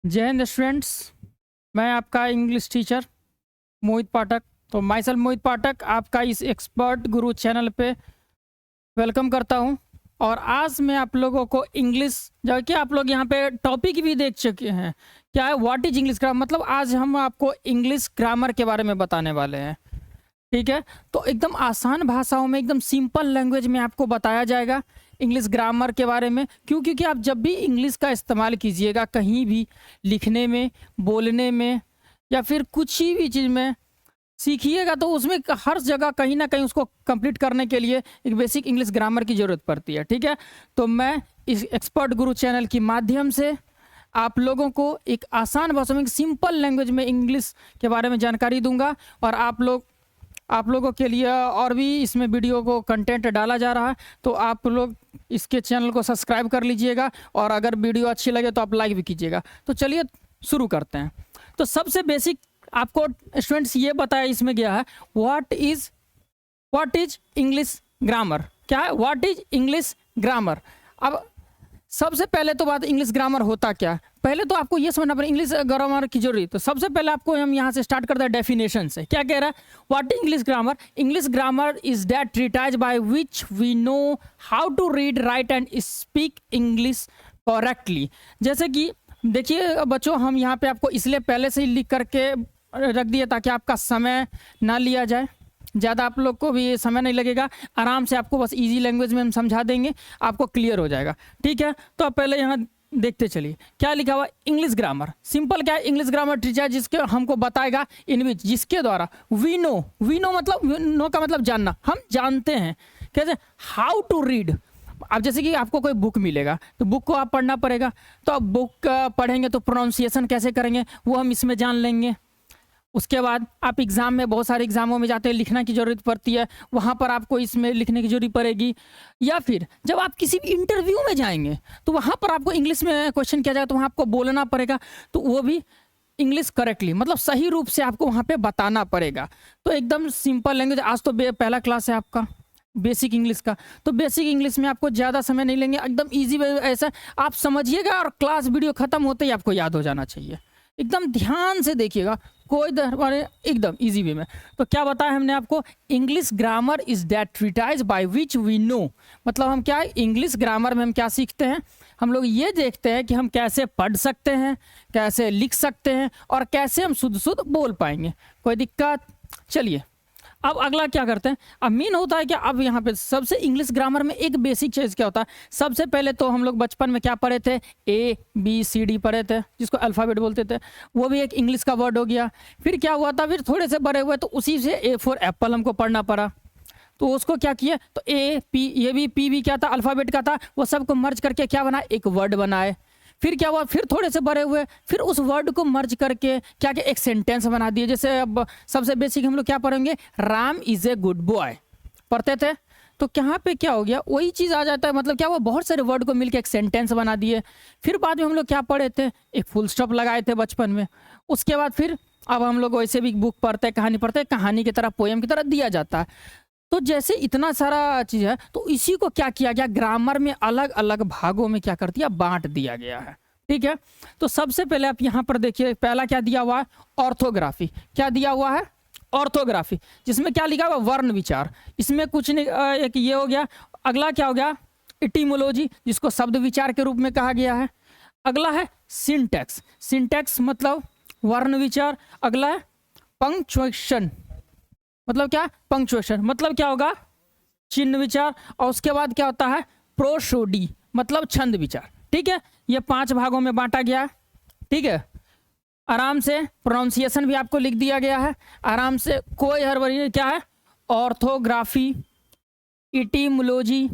जय हिंद स्टूडेंट्स। मैं आपका इंग्लिश टीचर मोहित पाठक। तो माई सेल्फ मोहित पाठक आपका इस एक्सपर्ट गुरु चैनल पे वेलकम करता हूं। और आज मैं आप लोगों को इंग्लिश, जबकि आप लोग यहाँ पे टॉपिक भी देख चुके हैं, क्या है व्हाट इज इंग्लिश ग्रामर। मतलब आज हम आपको इंग्लिश ग्रामर के बारे में बताने वाले हैं। ठीक है, तो एकदम आसान भाषाओं में, एकदम सिंपल लैंग्वेज में आपको बताया जाएगा इंग्लिश ग्रामर के बारे में। क्योंकि आप जब भी इंग्लिश का इस्तेमाल कीजिएगा कहीं भी लिखने में, बोलने में या फिर कुछ ही भी चीज़ में सीखिएगा, तो उसमें हर जगह कहीं ना कहीं उसको कंप्लीट करने के लिए एक बेसिक इंग्लिश ग्रामर की ज़रूरत पड़ती है। ठीक है, तो मैं इस एक्सपर्ट गुरु चैनल के माध्यम से आप लोगों को एक आसान भाषा में, सिंपल लैंग्वेज में इंग्लिश के बारे में जानकारी दूंगा। और आप लोगों के लिए और भी इसमें वीडियो को कंटेंट डाला जा रहा है, तो आप लोग इसके चैनल को सब्सक्राइब कर लीजिएगा। और अगर वीडियो अच्छी लगे तो आप लाइक भी कीजिएगा। तो चलिए शुरू करते हैं। तो सबसे बेसिक आपको स्टूडेंट्स ये बताया इसमें गया है व्हाट इज इंग्लिश ग्रामर। क्या है व्हाट इज इंग्लिश ग्रामर। अब सबसे पहले तो बात इंग्लिश ग्रामर होता क्या है, पहले तो आपको ये समझना पड़ेगा इंग्लिश ग्रामर की जरूरी। तो सबसे पहले आपको हम यहाँ से स्टार्ट करते हैं डेफिनेशन से। क्या कह रहा है what is English grammar. English grammar is that treatise by which we know how to read, write and speak English correctly. जैसे कि देखिए बच्चों, हम यहाँ पे आपको इसलिए पहले से ही लिख करके रख दिए ताकि आपका समय ना लिया जाए, ज़्यादा आप लोग को भी समय नहीं लगेगा। आराम से आपको बस इजी लैंग्वेज में हम समझा देंगे, आपको क्लियर हो जाएगा। ठीक है, तो आप पहले यहाँ देखते चलिए क्या लिखा हुआ इंग्लिश ग्रामर। सिंपल क्या है इंग्लिश ग्रामर टीचर जिसके हमको बताएगा इन विच, जिसके द्वारा वी नो मतलब नो का मतलब जानना, हम जानते हैं कैसे। हाउ टू रीड, अब जैसे कि आपको कोई बुक मिलेगा तो बुक को आप पढ़ना पड़ेगा, तो आप बुक पढ़ेंगे तो प्रोनाउंसिएशन कैसे करेंगे वो हम इसमें जान लेंगे। उसके बाद आप एग्ज़ाम में, बहुत सारे एग्जामों में जाते हैं, लिखना की ज़रूरत पड़ती है, वहाँ पर आपको इसमें लिखने की जरूरत पड़ेगी। या फिर जब आप किसी भी इंटरव्यू में जाएंगे तो वहाँ पर आपको इंग्लिश में क्वेश्चन किया जाएगा, तो वहाँ आपको बोलना पड़ेगा, तो वो भी इंग्लिश करेक्टली, मतलब सही रूप से आपको वहाँ पे बताना पड़ेगा। तो एकदम सिंपल लैंग्वेज। आज तो पहला क्लास है आपका बेसिक इंग्लिश का, तो बेसिक इंग्लिश में आपको ज़्यादा समय नहीं लेंगे, एकदम ईजी वे ऐसा आप समझिएगा और क्लास वीडियो ख़त्म होते ही आपको याद हो जाना चाहिए। एकदम ध्यान से देखिएगा, कोई एकदम इजी वे में। तो क्या बताया हमने आपको, English grammar is that treatise by which we know. मतलब हम क्या है इंग्लिश ग्रामर में हम क्या सीखते हैं, हम लोग ये देखते हैं कि हम कैसे पढ़ सकते हैं, कैसे लिख सकते हैं और कैसे हम शुद्ध शुद्ध बोल पाएंगे। कोई दिक्कत। चलिए अब अगला क्या करते हैं। अब मीन होता है कि अब यहाँ पे सबसे इंग्लिश ग्रामर में एक बेसिक चीज़ क्या होता है, सबसे पहले तो हम लोग बचपन में क्या पढ़े थे, ABCD पढ़े थे, जिसको अल्फ़ाबेट बोलते थे, वो भी एक इंग्लिश का वर्ड हो गया। फिर क्या हुआ था, फिर थोड़े से बड़े हुए तो उसी से A फॉर एप्पल हमको पढ़ना पड़ा, तो उसको क्या किया, तो AP, ये भी P भी क्या था, अल्फ़ाबेट का था, वो सबको मर्ज करके क्या बना, एक वर्ड बनाए। फिर क्या हुआ, फिर थोड़े से बड़े हुए, फिर उस वर्ड को मर्ज करके क्या क्या एक सेंटेंस बना दिए। जैसे अब सबसे बेसिक हम लोग क्या पढ़ेंगे, Ram is a good boy पढ़ते थे, तो यहाँ पे क्या हो गया, वही चीज़ आ जाता है। मतलब क्या हुआ, बहुत सारे वर्ड को मिलके एक सेंटेंस बना दिए। फिर बाद में हम लोग क्या पढ़े थे, एक फुल स्टॉप लगाए थे बचपन में। उसके बाद फिर अब हम लोग वैसे भी बुक पढ़ते हैं, कहानी पढ़ते हैं, कहानी की तरह, पोएम की तरह दिया जाता है। तो जैसे इतना सारा चीज़ है, तो इसी को क्या किया गया, ग्रामर में अलग अलग भागों में क्या कर दिया, बांट दिया गया है। ठीक है, तो सबसे पहले आप यहाँ पर देखिए, पहला क्या दिया हुआ है, ऑर्थोग्राफी। क्या दिया हुआ है, ऑर्थोग्राफी, जिसमें क्या लिखा हुआ, वर्ण विचार। इसमें कुछ नहीं, एक ये हो गया। अगला क्या हो गया, इटिमोलॉजी, जिसको शब्द विचार के रूप में कहा गया है। अगला है सिंटैक्स, सिंटैक्स मतलब वर्ण विचार। अगला है पंक्चुएशन, मतलब क्या, पंक्चुएशन मतलब क्या होगा, चिन्ह विचार। और उसके बाद क्या होता है, प्रोसोडी मतलब छंद विचार। ठीक है, ये 5 भागों में बांटा गया है। ठीक है, आराम से प्रोनाउंसिएशन भी आपको लिख दिया गया है, आराम से कोई हड़बड़ी क्या है, ऑर्थोग्राफी, इटिमोलॉजी,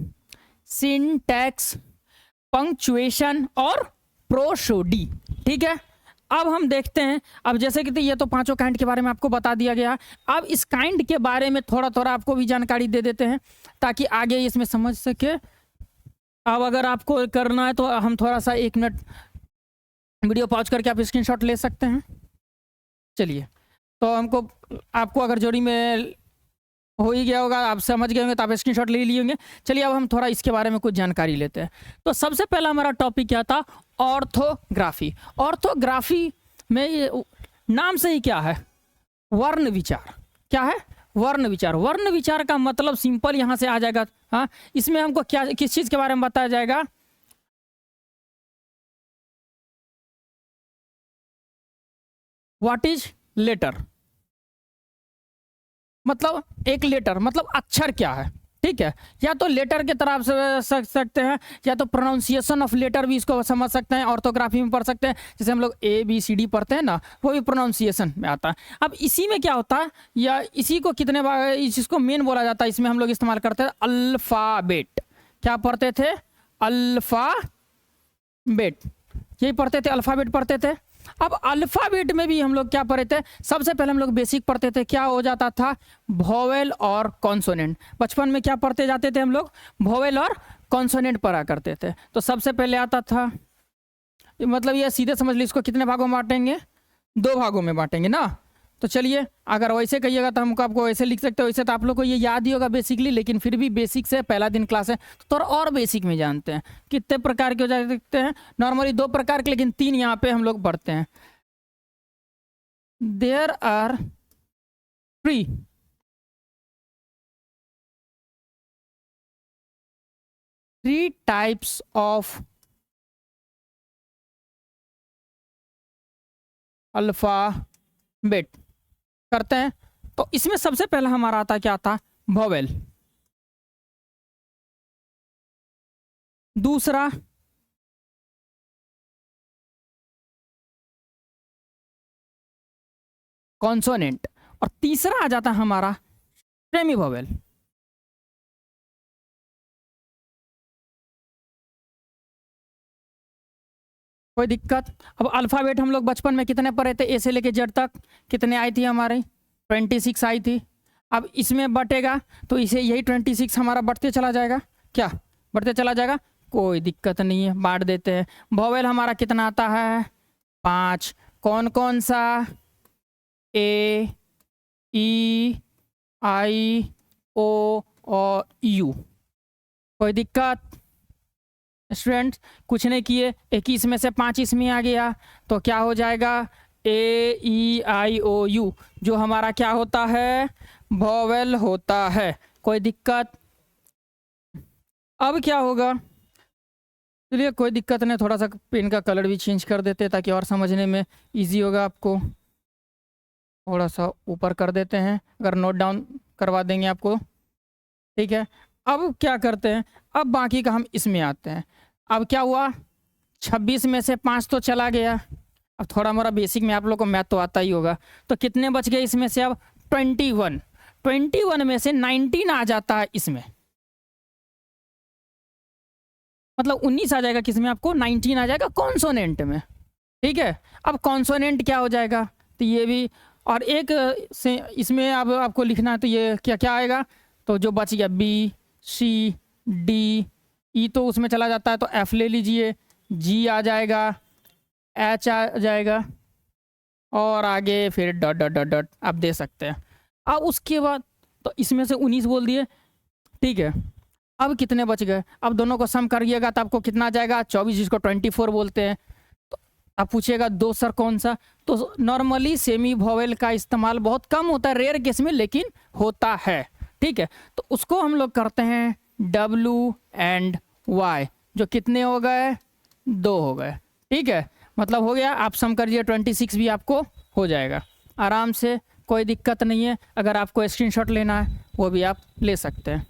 सिंटैक्स, पंक्चुएशन और प्रोसोडी। ठीक है, अब हम देखते हैं। अब जैसे कि ये तो 5 काइंड के बारे में आपको बता दिया गया। अब इस काइंड के बारे में थोड़ा थोड़ा आपको भी जानकारी दे देते हैं ताकि आगे इसमें समझ सके। अब अगर आपको करना है तो हम थोड़ा सा 1 मिनट वीडियो पॉज करके आप स्क्रीनशॉट ले सकते हैं। चलिए, तो हमको आपको अगर जोड़ी में हो ही गया होगा, आप समझ गए होंगे, तो आप स्क्रीनशॉट ले लिए होंगे। चलिए अब हम थोड़ा इसके बारे में कुछ जानकारी लेते हैं। तो सबसे पहला हमारा टॉपिक क्या था, ऑर्थोग्राफी। ऑर्थोग्राफी में ये नाम से ही क्या है, वर्ण विचार। क्या है, वर्ण विचार। वर्ण विचार का मतलब सिंपल यहां से आ जाएगा। हाँ, इसमें हमको क्या, किस चीज के बारे में बताया जाएगा, व्हाट इज लेटर, मतलब एक लेटर मतलब अक्षर क्या है। ठीक है, या तो लेटर के तरफ से सकते हैं, या तो प्रोनाउंसिएशन ऑफ लेटर भी इसको समझ सकते हैं, ऑर्थोग्राफी में पढ़ सकते हैं। जैसे हम लोग ABCD पढ़ते हैं ना, वो भी प्रोनाउंसिएशन में आता है। अब इसी में क्या होता है, या इसी को कितने बार इसको मेन बोला जाता है, इसमें हम लोग इस्तेमाल करते हैं अल्फ़ाबेट। क्या पढ़ते थे, अल्फ़ाबेट, यही पढ़ते थे, अल्फ़ाबेट पढ़ते थे। अब अल्फ़ाबेट में भी हम लोग क्या पढ़े थे, सबसे पहले हम लोग बेसिक पढ़ते थे, क्या हो जाता था, वोवेल और कॉन्सोनेंट। बचपन में क्या पढ़ते जाते थे हम लोग, वोवेल और कॉन्सोनेंट पढ़ा करते थे। तो सबसे पहले आता था, मतलब ये सीधे समझ लीजिए, इसको कितने भागों में बांटेंगे, 2 भागों में बांटेंगे ना। तो चलिए, अगर वैसे कहिएगा तो हमको आपको वैसे लिख सकते हो, वैसे तो आप लोग को ये याद ही होगा बेसिकली, लेकिन फिर भी बेसिक से पहला दिन क्लास है तो थोड़ा और बेसिक में जानते हैं कितने प्रकार के हो सकते हैं। नॉर्मली 2 प्रकार के, लेकिन 3 यहाँ पे हम लोग पढ़ते हैं। There are 3 types of alphabet करते हैं। तो इसमें सबसे पहला हमारा आता क्या था, वोवेल। दूसरा कॉन्सोनेंट, और तीसरा आ जाता हमारा सेमी वोवेल। कोई दिक्कत। अब अल्फ़ाबेट हम लोग बचपन में कितने पढ़े थे, ए से लेके जेड तक कितने आई थी हमारी, 26 आई थी। अब इसमें बटेगा तो इसे यही 26 हमारा बढ़ते चला जाएगा, क्या बढ़ते चला जाएगा, कोई दिक्कत नहीं है, बांट देते हैं। वोवेल हमारा कितना आता है, 5। कौन कौन सा, A E I O और U। कोई दिक्कत स्टूडेंट, कुछ नहीं किए, 21 में से 5 इसमें आ गया तो क्या हो जाएगा, AEIOU, जो हमारा क्या होता है, वोवेल होता है। कोई दिक्कत। अब क्या होगा, चलिए कोई दिक्कत नहीं, थोड़ा सा पेन का कलर भी चेंज कर देते ताकि और समझने में इजी होगा आपको। थोड़ा सा ऊपर कर देते हैं, अगर नोट डाउन करवा देंगे आपको। ठीक है, अब क्या करते हैं, अब बाकी का हम इसमें आते हैं। अब क्या हुआ, 26 में से 5 तो चला गया। अब थोड़ा मोरा बेसिक में आप लोग को मैथ तो आता ही होगा, तो कितने बच गए इसमें से, अब 21 में से 19 आ जाता है इसमें, मतलब 19 आ जाएगा किसमें, आपको 19 आ जाएगा कॉन्सोनेंट में। ठीक है, अब कॉन्सोनेंट क्या हो जाएगा, तो ये भी, और एक से इसमें अब आपको लिखना है, तो ये क्या क्या आएगा, तो जो बच गया BCD E तो उसमें चला जाता है, तो F ले लीजिए, G आ जाएगा, H आ जाएगा, और आगे फिर डॉट डॉट डॉट डॉट आप दे सकते हैं। अब उसके बाद तो इसमें से 19 बोल दिए। ठीक है, अब कितने बच गए, अब दोनों को सम करिएगा तो आपको कितना आ जाएगा, 24, जिसको 24 बोलते हैं। तो आप पूछिएगा दो सर कौन सा, तो नॉर्मली सेमी वोवेल का इस्तेमाल बहुत कम होता है, रेयर केस में, लेकिन होता है। ठीक है, तो उसको हम लोग करते हैं W एंड Y, जो कितने हो गए, 2 हो गए। ठीक है, मतलब हो गया, आप सम करिए 26 भी आपको हो जाएगा आराम से, कोई दिक्कत नहीं है। अगर आपको स्क्रीनशॉट लेना है वो भी आप ले सकते हैं।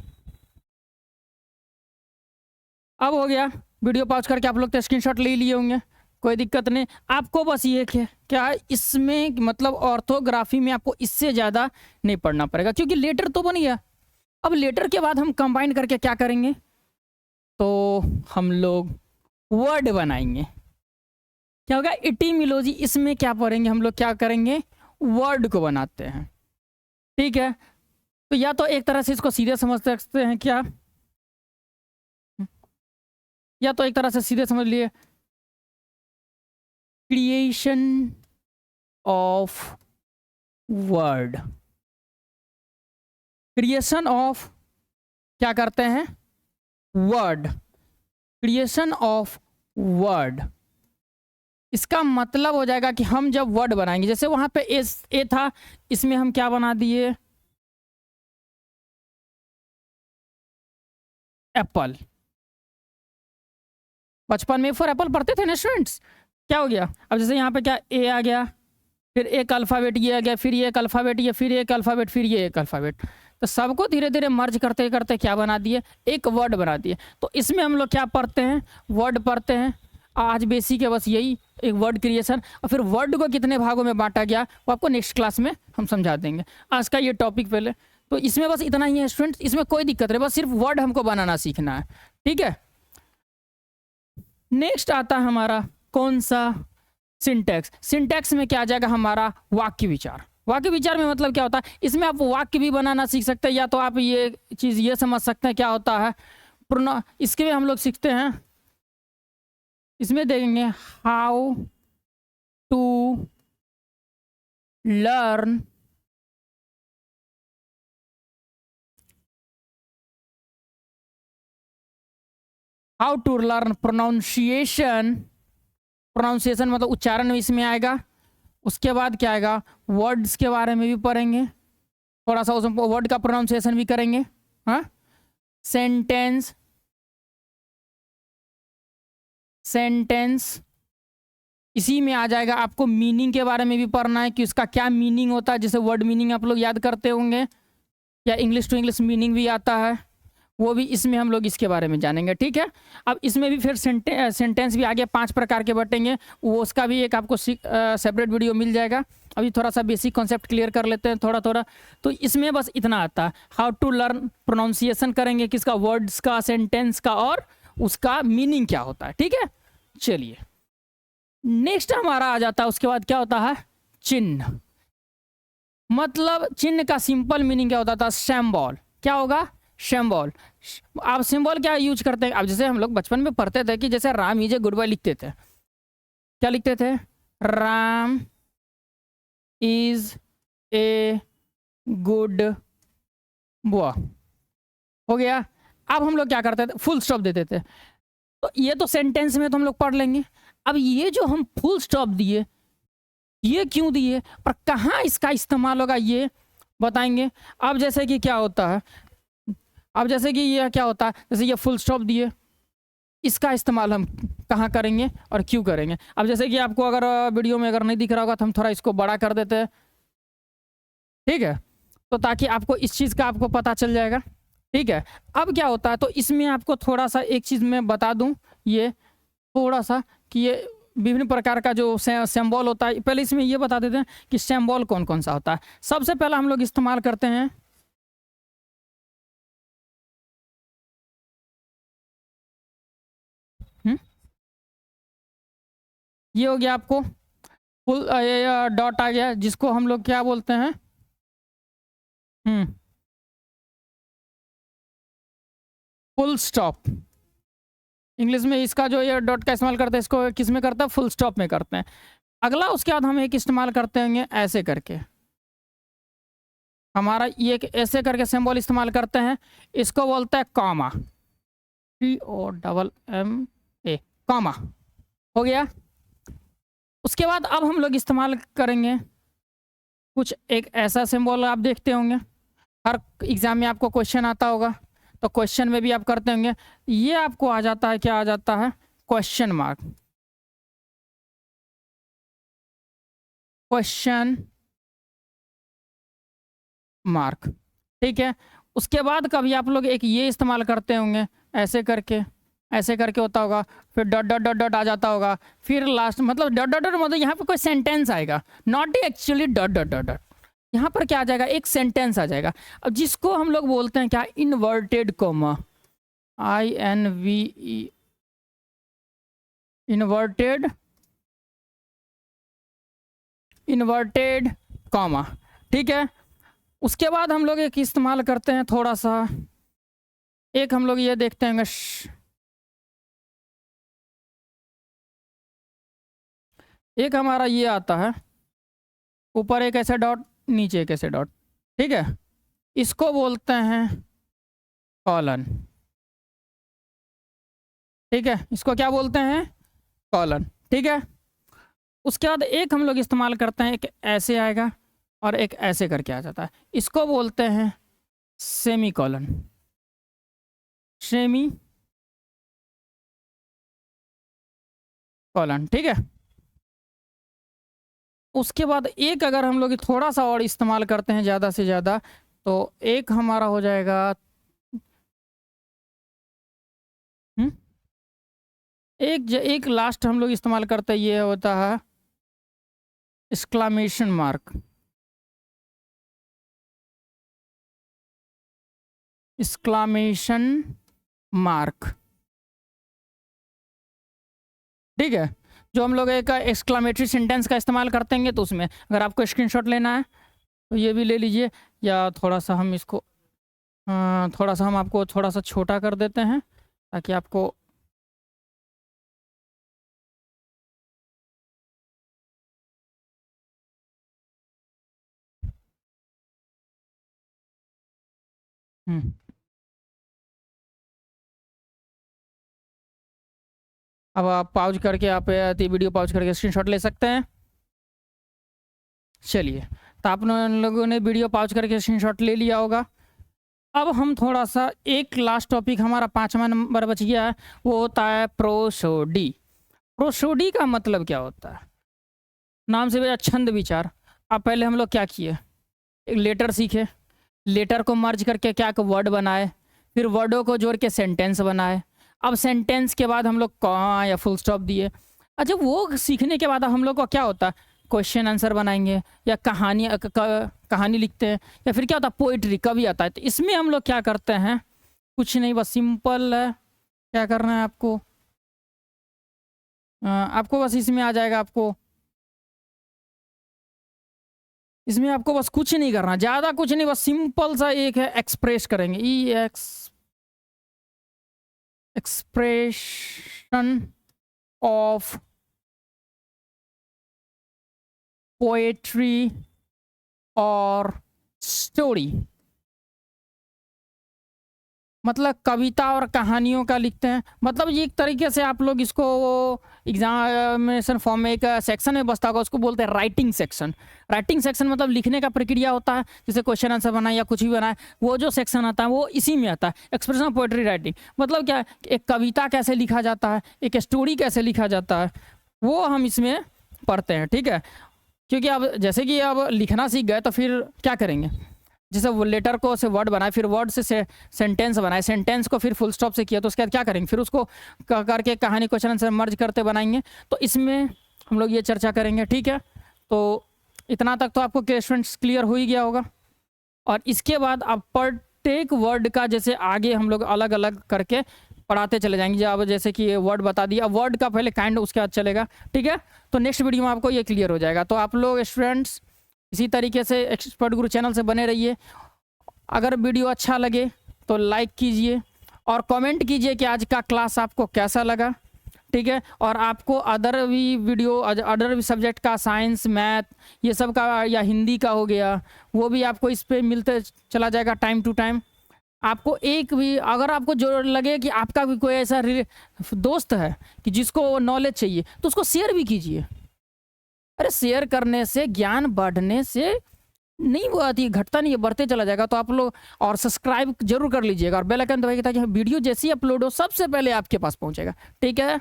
अब हो गया, वीडियो पॉज करके आप लोग तो स्क्रीनशॉट ले लिए होंगे, कोई दिक्कत नहीं। आपको बस ये क्या इसमें, मतलब ऑर्थोग्राफी में आपको इससे ज़्यादा नहीं पढ़ना पड़ेगा, क्योंकि लेटर तो बन गया। अब लेटर के बाद हम कंबाइन करके क्या करेंगे, तो हम लोग वर्ड बनाएंगे। क्या होगा, इटिमोलॉजी, इसमें क्या पढ़ेंगे हम लोग, क्या करेंगे, वर्ड को बनाते हैं। ठीक है, तो या तो एक तरह से इसको सीधे समझ सकते हैं, क्या, या तो एक तरह से सीधे समझ लिए, creation of word. Creation of, क्या करते हैं, वर्ड, क्रिएशन ऑफ वर्ड। इसका मतलब हो जाएगा कि हम जब वर्ड बनाएंगे, जैसे वहां पे ए था, इसमें हम क्या बना दिए, एप्पल। बचपन में फॉर एप्पल पढ़ते थे ना स्टूडेंट्स। क्या हो गया, अब जैसे यहाँ पे क्या ए आ गया, फिर एक अल्फ़ाबेट ये आ गया, फिर ये एक अल्फ़ाबेट, ये फिर एक अल्फ़ाबेट, फिर ये एक अल्फ़ाबेट। तो सबको धीरे धीरे मर्ज करते करते क्या बना दिए, एक वर्ड बना दिए। तो इसमें हम लोग क्या पढ़ते हैं, वर्ड पढ़ते हैं। आज बेसिक है बस यही, एक वर्ड क्रिएशन। और फिर वर्ड को कितने भागों में बांटा गया वो आपको नेक्स्ट क्लास में हम समझा देंगे। आज का ये टॉपिक पहले तो इसमें बस इतना ही है स्टूडेंट्स, इसमें कोई दिक्कत नहीं, बस सिर्फ वर्ड हमको बनाना सीखना है, ठीक है। नेक्स्ट आता है हमारा कौन सा, सिंटैक्स। सिंटैक्स में क्या आ जाएगा हमारा, वाक्य विचार। वाक्य विचार में मतलब क्या होता है, इसमें आप वाक्य भी बनाना सीख सकते हैं, या तो आप ये चीज़ ये समझ सकते हैं क्या होता है इसके में हम लोग सीखते हैं, इसमें देखेंगे how to learn pronunciation. Pronunciation मतलब उच्चारण इसमें आएगा। उसके बाद क्या आएगा, वर्ड्स के बारे में भी पढ़ेंगे, थोड़ा सा उसमें वर्ड का प्रोनाउंसिएशन भी करेंगे। हाँ, सेंटेंस, सेंटेंस इसी में आ जाएगा। आपको मीनिंग के बारे में भी पढ़ना है कि उसका क्या मीनिंग होता है, जैसे वर्ड मीनिंग आप लोग याद करते होंगे, या इंग्लिश टू इंग्लिश मीनिंग भी आता है, वो भी इसमें हम लोग इसके बारे में जानेंगे, ठीक है। अब इसमें भी फिर सेंटेंस भी आगे 5 प्रकार के बटेंगे, वो उसका भी एक आपको सेपरेट वीडियो मिल जाएगा। अभी थोड़ा सा बेसिक कॉन्सेप्ट क्लियर कर लेते हैं थोड़ा थोड़ा। तो इसमें बस इतना आता है, हाउ टू लर्न प्रोनाउंसिएशन करेंगे किसका, वर्ड्स का, सेंटेंस का, और उसका मीनिंग क्या होता है, ठीक है। चलिए नेक्स्ट हमारा आ जाता है, उसके बाद क्या होता है, चिन्ह। मतलब चिन्ह का सिंपल मीनिंग क्या होता था, सिंबल। क्या होगा, सिंबल। आप सिंबल क्या यूज करते हैं, अब जैसे हम लोग बचपन में पढ़ते थे कि जैसे Ram is a good boy लिखते थे, क्या लिखते थे, Ram is a good boy, हो गया। अब हम लोग क्या करते थे, फुल स्टॉप देते थे। तो ये तो सेंटेंस में तो हम लोग पढ़ लेंगे। अब ये जो हम फुल स्टॉप दिए, ये क्यों दिए और कहाँ इसका इस्तेमाल होगा ये बताएंगे। अब जैसे कि क्या होता है, अब जैसे कि ये क्या होता है, जैसे ये फुल स्टॉप दिए, इसका इस्तेमाल हम कहाँ करेंगे और क्यों करेंगे। अब जैसे कि आपको अगर वीडियो में अगर नहीं दिख रहा होगा तो हम थोड़ा इसको बड़ा कर देते हैं, ठीक है, तो ताकि आपको इस चीज़ का आपको पता चल जाएगा, ठीक है। अब क्या होता है, तो इसमें आपको थोड़ा सा एक चीज़ मैं बता दूं, ये थोड़ा सा कि ये विभिन्न प्रकार का जो सिंबल होता है, पहले इसमें ये बता देते हैं कि सिंबल कौन कौन सा होता है। सबसे पहला हम लोग इस्तेमाल करते हैं ये हो गया आपको फुल डॉट आ गया, जिसको हम लोग क्या बोलते हैं, फुल स्टॉप। इंग्लिश में इसका जो ये डॉट का इस्तेमाल करते हैं, इसको किस में करते हैं, फुल स्टॉप में करते हैं। अगला उसके बाद हम एक इस्तेमाल करते होंगे ऐसे करके, हमारा ये एक ऐसे करके सिंबल इस्तेमाल करते हैं, इसको बोलते हैं कॉमा, COMMA, कॉमा, हो गया। उसके बाद अब हम लोग इस्तेमाल करेंगे कुछ एक ऐसा सिंबल, आप देखते होंगे हर एग्जाम में आपको क्वेश्चन आता होगा, तो क्वेश्चन में भी आप करते होंगे, ये आपको आ जाता है, क्या आ जाता है, क्वेश्चन मार्क, क्वेश्चन मार्क, ठीक है। उसके बाद कभी आप लोग एक ये इस्तेमाल करते होंगे ऐसे करके, ऐसे करके होता होगा, फिर डॉट डॉट डॉट डॉट आ जाता होगा, फिर लास्ट मतलब डॉट डॉट डॉट मतलब यहाँ पे कोई सेंटेंस आएगा, not actually dot dot dot dot, यहाँ पर क्या आ जाएगा, एक सेंटेंस आ जाएगा। अब जिसको हम लोग बोलते हैं क्या, inverted comma, INVE, inverted, inverted comma, ठीक है। उसके बाद हम लोग एक इस्तेमाल करते हैं थोड़ा सा, एक हम लोग ये देखते हैं, एक हमारा ये आता है, ऊपर एक ऐसे डॉट, नीचे एक ऐसे डॉट, ठीक है, इसको बोलते हैं कॉलन, ठीक है, इसको क्या बोलते हैं, कॉलन, ठीक है। उसके बाद एक हम लोग इस्तेमाल करते हैं, एक ऐसे आएगा और एक ऐसे करके आ जाता है, इसको बोलते हैं सेमी कॉलन। सेमी कॉलन, ठीक है। उसके बाद एक अगर हम लोग थोड़ा सा और इस्तेमाल करते हैं ज़्यादा से ज़्यादा, तो एक हमारा हो जाएगा एक लास्ट हम लोग इस्तेमाल करते हैं, ये होता है एक्सक्लामेशन मार्क। एक्सक्लामेशन मार्क, ठीक है। जो हम लोग एक एक्सक्लामेटरी सेंटेंस का इस्तेमाल करते हैं, तो उसमें अगर आपको स्क्रीनशॉट लेना है तो ये भी ले लीजिए, या थोड़ा सा हम इसको थोड़ा सा हम आपको थोड़ा सा छोटा कर देते हैं ताकि आपको हम्म अब आप पाउज करके आप वीडियो पाउज करके स्क्रीनशॉट ले सकते हैं। चलिए, तो आप लोगों ने वीडियो पाउज करके स्क्रीनशॉट ले लिया होगा। अब हम थोड़ा सा एक लास्ट टॉपिक हमारा 5वां नंबर बच गया है, वो होता है प्रोसोडी। प्रोसोडी का मतलब क्या होता है? नाम से भैया छंद विचार। अब पहले हम लोग क्या किए, एक लेटर सीखे, लेटर को मर्ज करके क्या वर्ड बनाए, फिर वर्डों को जोड़ के सेंटेंस बनाए। अब सेंटेंस के बाद हम लोग कॉमा या फुल स्टॉप दिए। अच्छा, वो सीखने के बाद अब हम लोग को क्या होता है, क्वेश्चन आंसर बनाएंगे या कहानी लिखते हैं, या फिर क्या होता है पोइट्री कवि आता है। तो इसमें हम लोग क्या करते हैं, कुछ नहीं, बस सिंपल है। क्या करना है आपको, आपको बस इसमें आ जाएगा, आपको इसमें आपको बस कुछ नहीं करना, ज़्यादा कुछ नहीं, बस सिंपल सा एक है एक्सप्रेस करेंगे, एक्सप्रेशन ऑफ पोएट्री और स्टोरी। मतलब कविता और कहानियों का लिखते हैं। मतलब ये एक तरीके से आप लोग इसको एग्जामिनेशन फॉर्म में एक सेक्शन में बसता होगा, उसको बोलते हैं राइटिंग सेक्शन। राइटिंग सेक्शन मतलब लिखने का प्रक्रिया होता है, जैसे क्वेश्चन आंसर बनाए या कुछ भी बनाए, वो जो सेक्शन आता है वो इसी में आता है, एक्सप्रेशन ऑफ पोएट्री राइटिंग। मतलब क्या है, एक कविता कैसे लिखा जाता है, एक स्टोरी कैसे लिखा जाता है, वो हम इसमें पढ़ते हैं, ठीक है। क्योंकि अब जैसे कि अब लिखना सीख गए तो फिर क्या करेंगे, जैसे वो लेटर को से वर्ड बनाए, फिर वर्ड से सेंटेंस बनाए, सेंटेंस को फिर फुल स्टॉप से किया, तो उसके बाद क्या करेंगे, फिर उसको करके कहानी क्वेश्चन आंसर मर्ज करते बनाएंगे। तो इसमें हम लोग ये चर्चा करेंगे, ठीक है। तो इतना तक तो आपको स्टूडेंट्स क्लियर हो ही गया होगा। और इसके बाद अब प्रत्येक वर्ड का जैसे आगे हम लोग अलग अलग करके पढ़ाते चले जाएंगे। अब जैसे कि ये वर्ड बता दिया, वर्ड का पहले काइंड उसके बाद चलेगा, ठीक है। तो नेक्स्ट वीडियो में आपको ये क्लियर हो जाएगा। तो आप लोग स्टूडेंट्स इसी तरीके से एक्सपर्ट गुरु चैनल से बने रहिए। अगर वीडियो अच्छा लगे तो लाइक कीजिए और कमेंट कीजिए कि आज का क्लास आपको कैसा लगा, ठीक है। और आपको अदर भी वीडियो, अदर भी सब्जेक्ट का, साइंस मैथ ये सब का या हिंदी का हो गया, वो भी आपको इस पे मिलते चला जाएगा टाइम टू टाइम। आपको एक भी अगर आपको जो लगे कि आपका भी कोई ऐसा दोस्त है कि जिसको नॉलेज चाहिए, तो उसको शेयर भी कीजिए। अरे शेयर करने से ज्ञान बढ़ने से नहीं वो आती, घटता नहीं है, बढ़ते चला जाएगा। तो आप लोग और सब्सक्राइब जरूर कर लीजिएगा और बेल आइकन दबाइए ताकि वीडियो जैसी अपलोड हो सबसे पहले आपके पास पहुंचेगा, ठीक है।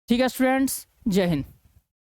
ठीक है स्टूडेंट्स, जय हिंद।